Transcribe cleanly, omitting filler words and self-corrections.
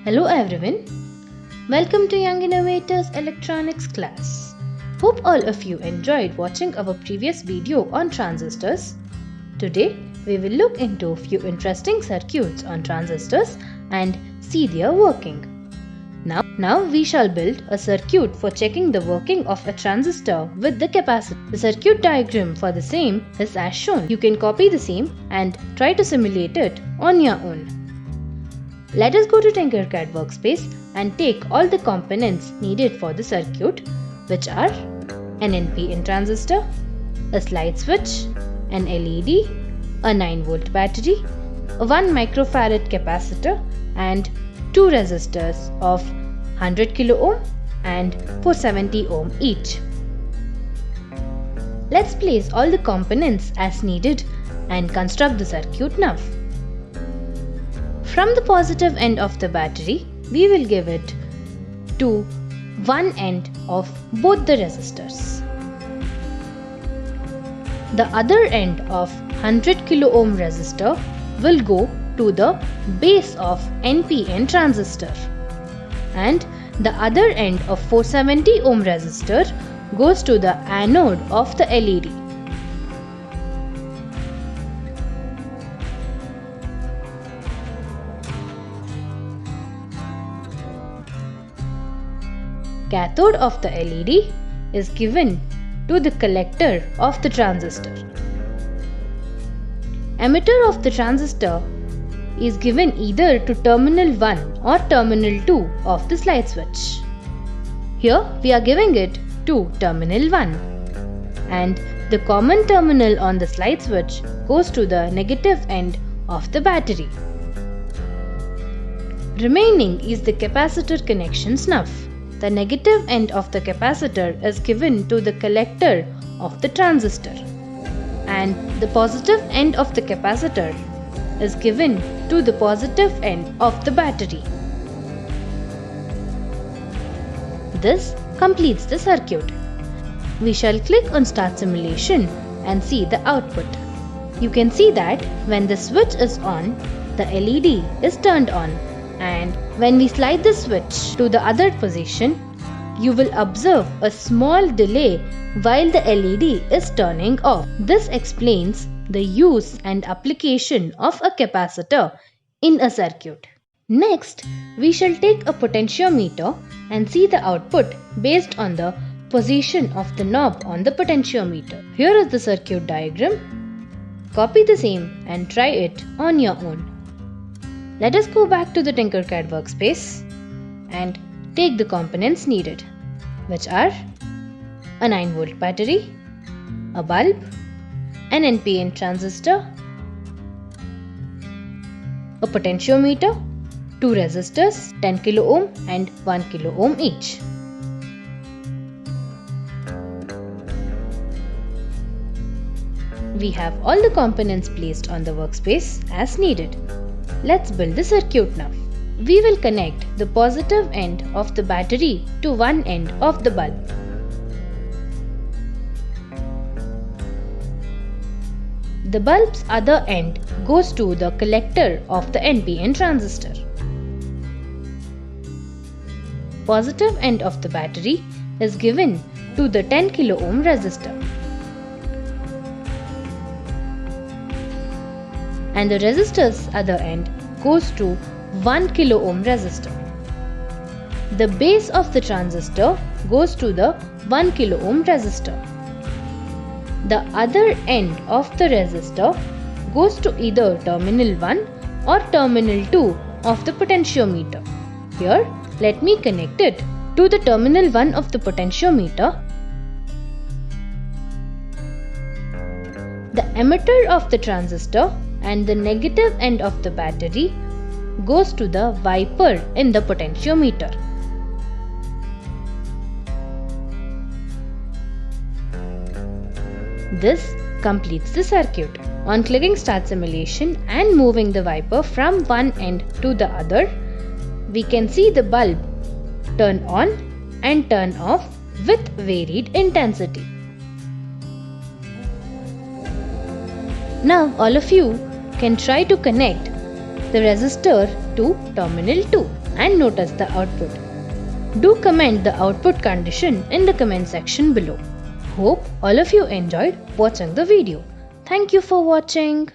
Hello everyone, welcome to Young Innovators Electronics class. Hope all of you enjoyed watching our previous video on transistors. Today we will look into a few interesting circuits on transistors and see their working. Now we shall build a circuit for checking the working of a transistor with the capacitor. The circuit diagram for the same is as shown. You can copy the same and try to simulate it on your own. Let us go to Tinkercad workspace and take all the components needed for the circuit, which are an NPN transistor, a slide switch, an LED, a 9-volt battery, a 1 microfarad capacitor and 2 resistors of 100 kilo ohm and 470 ohm each. Let's place all the components as needed and construct the circuit now. From the positive end of the battery, we will give it to one end of both the resistors. The other end of 100 kilo ohm resistor will go to the base of NPN transistor, and the other end of 470 ohm resistor goes to the anode of the LED. Cathode of the LED is given to the collector of the transistor. Emitter of the transistor is given either to terminal 1 or terminal 2 of the slide switch. Here we are giving it to terminal 1, and the common terminal on the slide switch goes to the negative end of the battery. Remaining is the capacitor connection snuff. The negative end of the capacitor is given to the collector of the transistor, and the positive end of the capacitor is given to the positive end of the battery. This completes the circuit. We shall click on Start Simulation and see the output. You can see that when the switch is on, the LED is turned on, and when we slide the switch to the other position, you will observe a small delay while the LED is turning off. This explains the use and application of a capacitor in a circuit. Next, we shall take a potentiometer and see the output based on the position of the knob on the potentiometer. Here is the circuit diagram. Copy the same and try it on your own. Let us go back to the Tinkercad workspace and take the components needed, which are a 9-volt battery, a bulb, an NPN transistor, a potentiometer, 2 resistors, 10 kilo ohm and 1 kilo ohm each. We have all the components placed on the workspace as needed. Let's build the circuit now. We will connect the positive end of the battery to one end of the bulb. The bulb's other end goes to the collector of the NPN transistor. Positive end of the battery is given to the 10 kilo ohm resistor, and the resistor's other end goes to 1 kilo ohm resistor. The base of the transistor goes to the 1 kilo ohm resistor. The other end of the resistor goes to either terminal 1 or terminal 2 of the potentiometer. Here, let me connect it to the terminal 1 of the potentiometer. The emitter of the transistor and the negative end of the battery goes to the wiper in the potentiometer. This completes the circuit. On clicking Start Simulation and moving the wiper from one end to the other, we can see the bulb turn on and turn off with varied intensity. Now all of you can try to connect the resistor to terminal 2. and notice the output. Do comment the output condition in the comment section below. Hope all of you enjoyed watching the video. Thank you for watching.